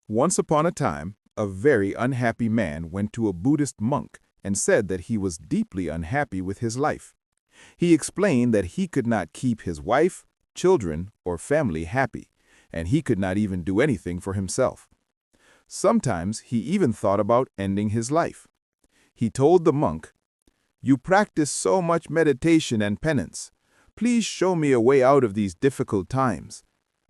Once upon a time, a very unhappy man went to a Buddhist monk and said that he was deeply unhappy with his life. He explained that he could not keep his wife, children, or family happy, and he could not even do anything for himself. Sometimes he even thought about ending his life. He told the monk, "You practice so much meditation and penance. Please show me a way out of these difficult times.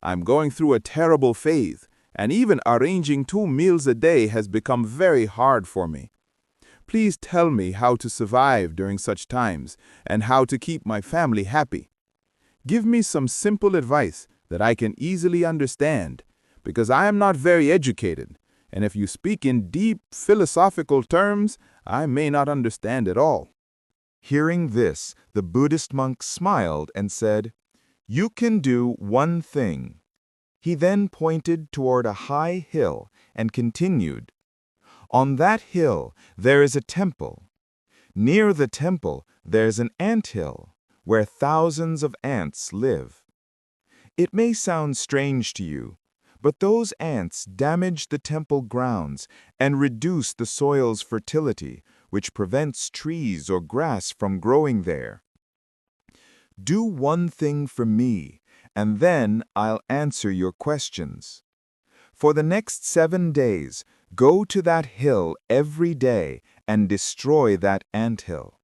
I'm going through a terrible phase, and even arranging 2 meals a day has become very hard for me. Please tell me how to survive during such times and how to keep my family happy. Give me some simple advice that I can easily understand, because I am not very educated, and if you speak in deep philosophical terms, I may not understand at all." Hearing this, the Buddhist monk smiled and said, "You can do one thing." He then pointed toward a high hill and continued, "On that hill there is a temple. Near the temple there's an anthill where thousands of ants live. It may sound strange to you, but those ants damage the temple grounds and reduce the soil's fertility, which prevents trees or grass from growing there. Do one thing for me, and then I'll answer your questions. For the next 7 days, go to that hill every day and destroy that anthill.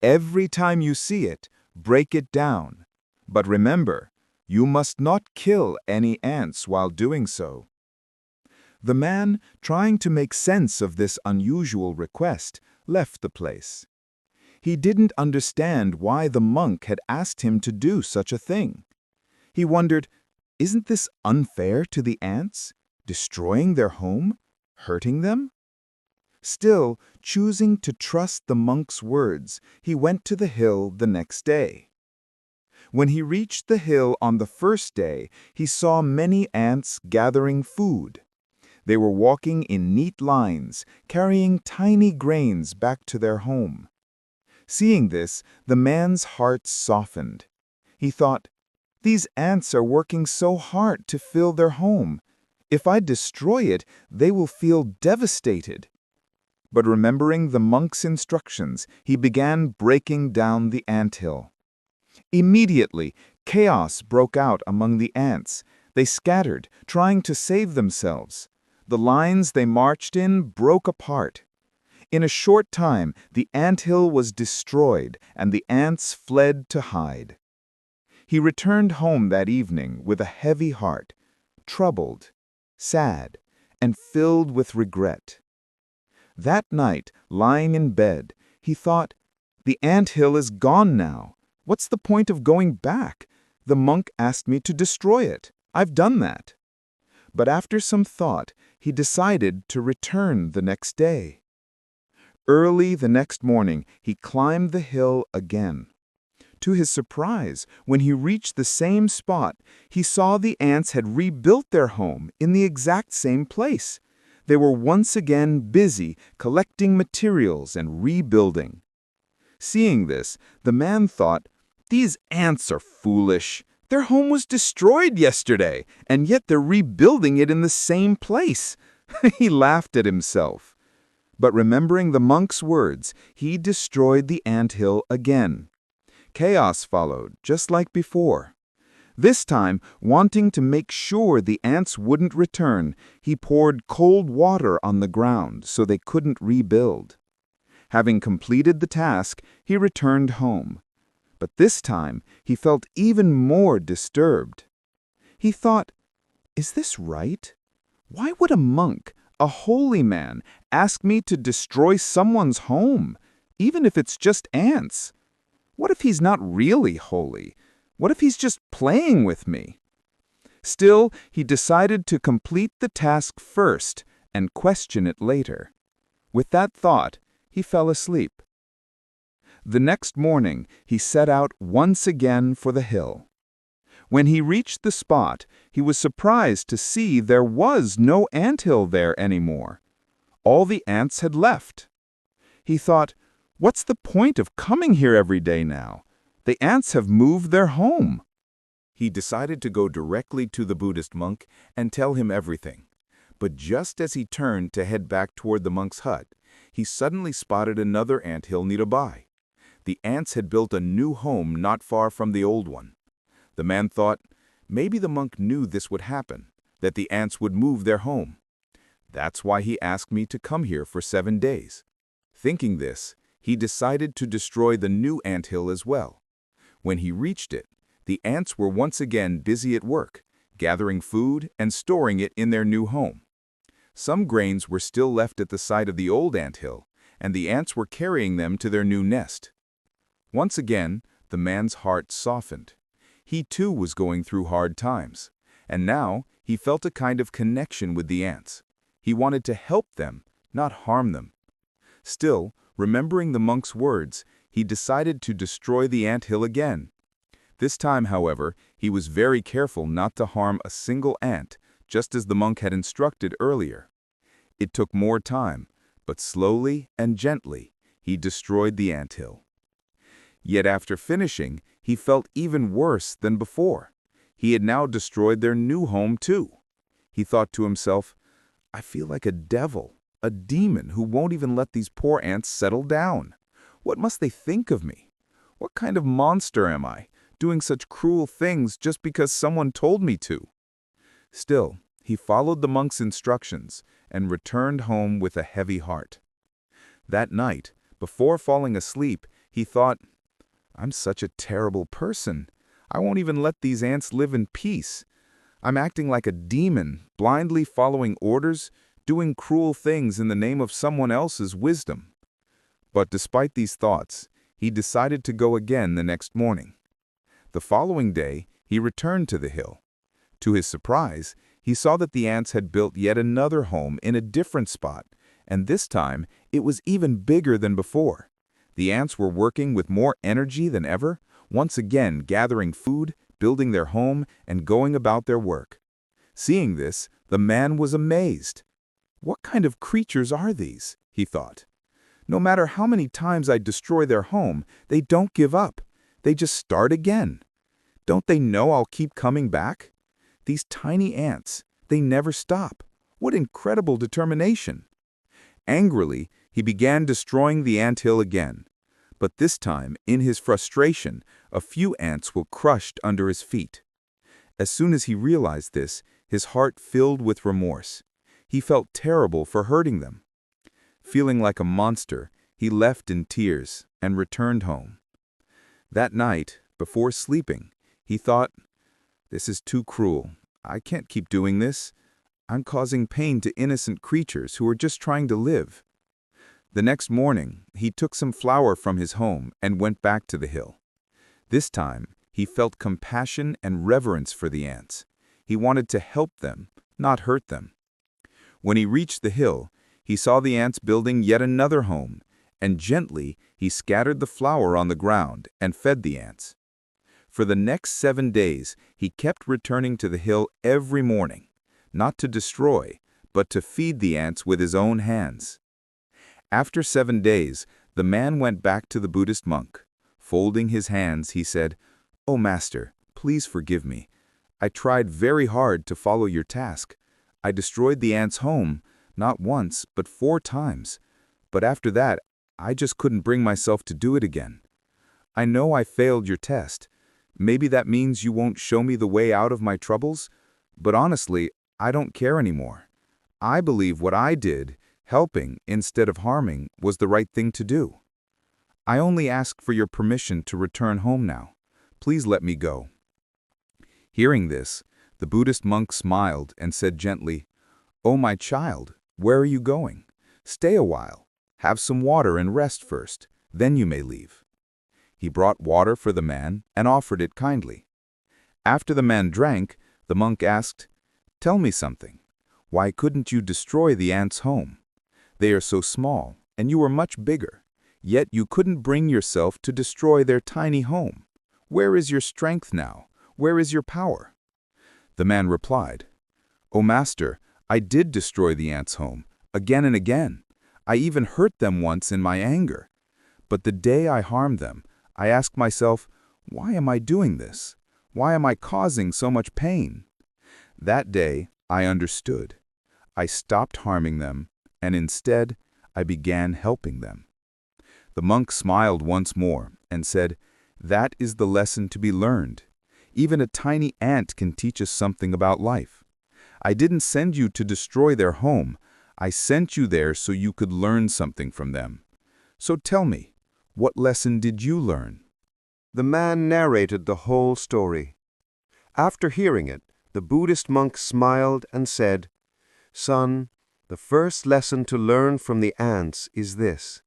Every time you see it, break it down. But remember, you must not kill any ants while doing so." The man, trying to make sense of this unusual request, left the place. He didn't understand why the monk had asked him to do such a thing. He wondered, isn't this unfair to the ants, destroying their home, hurting them? Still, choosing to trust the monk's words, he went to the hill the next day. When he reached the hill on the first day, he saw many ants gathering food. They were walking in neat lines, carrying tiny grains back to their home. Seeing this, the man's heart softened. He thought, "These ants are working so hard to fill their home. If I destroy it, they will feel devastated." But remembering the monk's instructions, he began breaking down the anthill. Immediately, chaos broke out among the ants. They scattered, trying to save themselves. The lines they marched in broke apart. In a short time, the anthill was destroyed, and the ants fled to hide. He returned home that evening with a heavy heart, troubled, sad, and filled with regret. That night, lying in bed, he thought, "The anthill is gone now. What's the point of going back? The monk asked me to destroy it. I've done that." But after some thought, he decided to return the next day. Early the next morning, he climbed the hill again. To his surprise, when he reached the same spot, he saw the ants had rebuilt their home in the exact same place. They were once again busy collecting materials and rebuilding. Seeing this, the man thought, "These ants are foolish. Their home was destroyed yesterday, and yet they're rebuilding it in the same place." He laughed at himself. But remembering the monk's words, he destroyed the anthill again. Chaos followed, just like before. This time, wanting to make sure the ants wouldn't return, he poured cold water on the ground so they couldn't rebuild. Having completed the task, he returned home. But this time, he felt even more disturbed. He thought, "Is this right? Why would a monk, a holy man, ask me to destroy someone's home, even if it's just ants? What if he's not really holy? What if he's just playing with me?" Still, he decided to complete the task first and question it later. With that thought, he fell asleep. The next morning, he set out once again for the hill. When he reached the spot, he was surprised to see there was no anthill there anymore. All the ants had left. He thought, "What's the point of coming here every day now? The ants have moved their home." He decided to go directly to the Buddhist monk and tell him everything. But just as he turned to head back toward the monk's hut, he suddenly spotted another anthill nearby. The ants had built a new home not far from the old one. The man thought, maybe the monk knew this would happen, that the ants would move their home. That's why he asked me to come here for 7 days. Thinking this, he decided to destroy the new anthill as well. When he reached it, the ants were once again busy at work, gathering food and storing it in their new home. Some grains were still left at the site of the old anthill, and the ants were carrying them to their new nest. Once again, the man's heart softened. He too was going through hard times, and now he felt a kind of connection with the ants. He wanted to help them, not harm them. Still, remembering the monk's words, he decided to destroy the anthill again. This time, however, he was very careful not to harm a single ant, just as the monk had instructed earlier. It took more time, but slowly and gently, he destroyed the anthill. Yet after finishing, he felt even worse than before. He had now destroyed their new home too. He thought to himself, I feel like a devil, a demon who won't even let these poor ants settle down. What must they think of me? What kind of monster am I, doing such cruel things just because someone told me to? Still, he followed the monk's instructions and returned home with a heavy heart. That night, before falling asleep, he thought, I'm such a terrible person. I won't even let these ants live in peace. I'm acting like a demon, blindly following orders, doing cruel things in the name of someone else's wisdom. But despite these thoughts, he decided to go again the next morning. The following day, he returned to the hill. To his surprise, he saw that the ants had built yet another home in a different spot, and this time it was even bigger than before. The ants were working with more energy than ever, once again gathering food, building their home, and going about their work. Seeing this, the man was amazed. What kind of creatures are these? He thought. No matter how many times I destroy their home, they don't give up. They just start again. Don't they know I'll keep coming back? These tiny ants, they never stop. What incredible determination! Angrily, he began destroying the anthill again. But this time, in his frustration, a few ants were crushed under his feet. As soon as he realized this, his heart filled with remorse. He felt terrible for hurting them. Feeling like a monster, he left in tears and returned home. That night, before sleeping, he thought, this is too cruel. I can't keep doing this. I'm causing pain to innocent creatures who are just trying to live. The next morning, he took some flour from his home and went back to the hill. This time, he felt compassion and reverence for the ants. He wanted to help them, not hurt them. When he reached the hill, he saw the ants building yet another home, and gently he scattered the flour on the ground and fed the ants. For the next 7 days, he kept returning to the hill every morning, not to destroy, but to feed the ants with his own hands. After 7 days, the man went back to the Buddhist monk. Folding his hands, he said, "Oh, Master, please forgive me. I tried very hard to follow your task. I destroyed the ants' home, not once, but 4 times. But after that, I just couldn't bring myself to do it again. I know I failed your test. Maybe that means you won't show me the way out of my troubles, but honestly, I don't care anymore. I believe what I did, helping instead of harming, was the right thing to do. I only ask for your permission to return home now. Please let me go." Hearing this, the Buddhist monk smiled and said gently, "Oh, my child, where are you going? Stay a while. Have some water and rest first, then you may leave." He brought water for the man and offered it kindly. After the man drank, the monk asked, "Tell me something. Why couldn't you destroy the ants' home? They are so small, and you are much bigger, yet you couldn't bring yourself to destroy their tiny home. Where is your strength now? Where is your power?" The man replied, "O Master, I did destroy the ants' home, again and again. I even hurt them once in my anger. But the day I harmed them, I asked myself, why am I doing this? Why am I causing so much pain? That day, I understood. I stopped harming them, and instead I began helping them. The monk smiled once more and said, "That is the lesson to be learned. Even a tiny ant can teach us something about life. I didn't send you to destroy their home. I sent you there so you could learn something from them. So tell me, what lesson did you learn?" The man narrated the whole story. After hearing it, the Buddhist monk smiled and said, "Son, the first lesson to learn from the ants is this.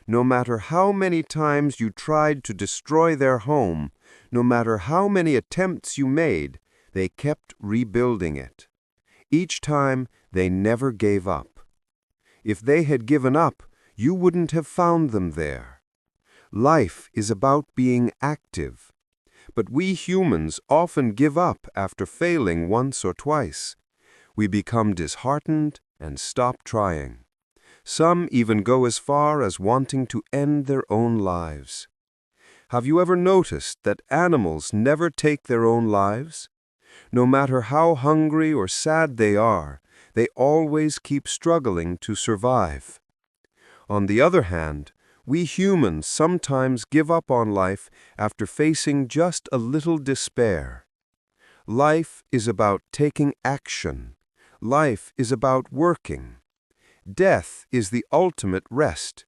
No matter how many times you tried to destroy their home, no matter how many attempts you made, they kept rebuilding it. Each time, they never gave up. If they had given up, you wouldn't have found them there. Life is about being active. But we humans often give up after failing once or twice. We become disheartened and stop trying. Some even go as far as wanting to end their own lives. Have you ever noticed that animals never take their own lives? No matter how hungry or sad they are, they always keep struggling to survive. On the other hand, we humans sometimes give up on life after facing just a little despair. Life is about taking action. Life is about working. Death is the ultimate rest.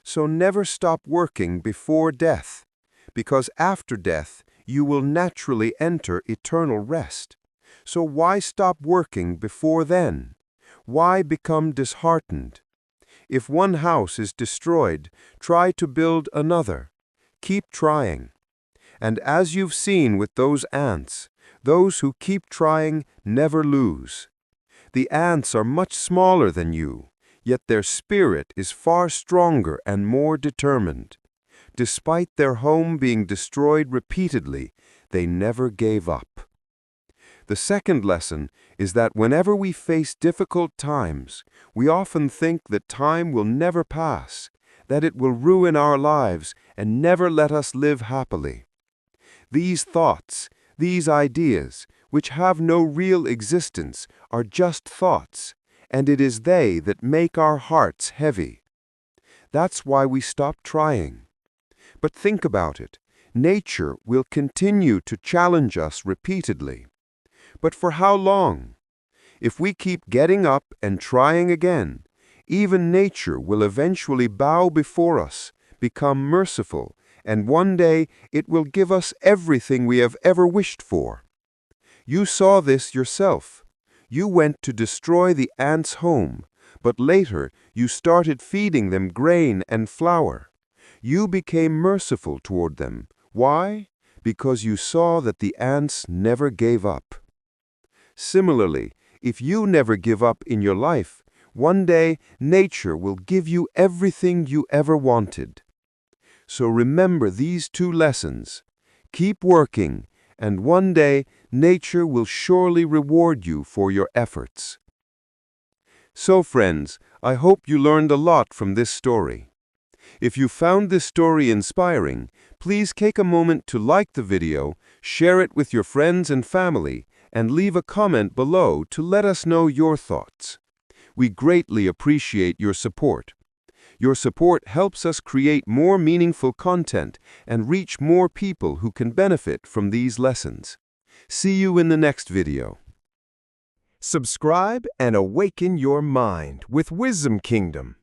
So never stop working before death, because after death you will naturally enter eternal rest. So why stop working before then? Why become disheartened? If one house is destroyed, try to build another. Keep trying. And as you've seen with those ants, those who keep trying never lose. The ants are much smaller than you, yet their spirit is far stronger and more determined. Despite their home being destroyed repeatedly, they never gave up. The second lesson is that whenever we face difficult times, we often think that time will never pass, that it will ruin our lives and never let us live happily. These thoughts, these ideas, which have no real existence, are just thoughts, and it is they that make our hearts heavy. That's why we stop trying. But think about it. Nature will continue to challenge us repeatedly. But for how long? If we keep getting up and trying again, even nature will eventually bow before us, become merciful, and one day it will give us everything we have ever wished for. You saw this yourself. You went to destroy the ants' home, but later you started feeding them grain and flour. You became merciful toward them. Why? Because you saw that the ants never gave up. Similarly, if you never give up in your life, one day nature will give you everything you ever wanted. So remember these two lessons. Keep working, and one day nature will surely reward you for your efforts. So friends, I hope you learned a lot from this story. If you found this story inspiring, please take a moment to like the video, share it with your friends and family, and leave a comment below to let us know your thoughts. We greatly appreciate your support. Your support helps us create more meaningful content and reach more people who can benefit from these lessons. See you in the next video. Subscribe and awaken your mind with Wisdom Kingdom.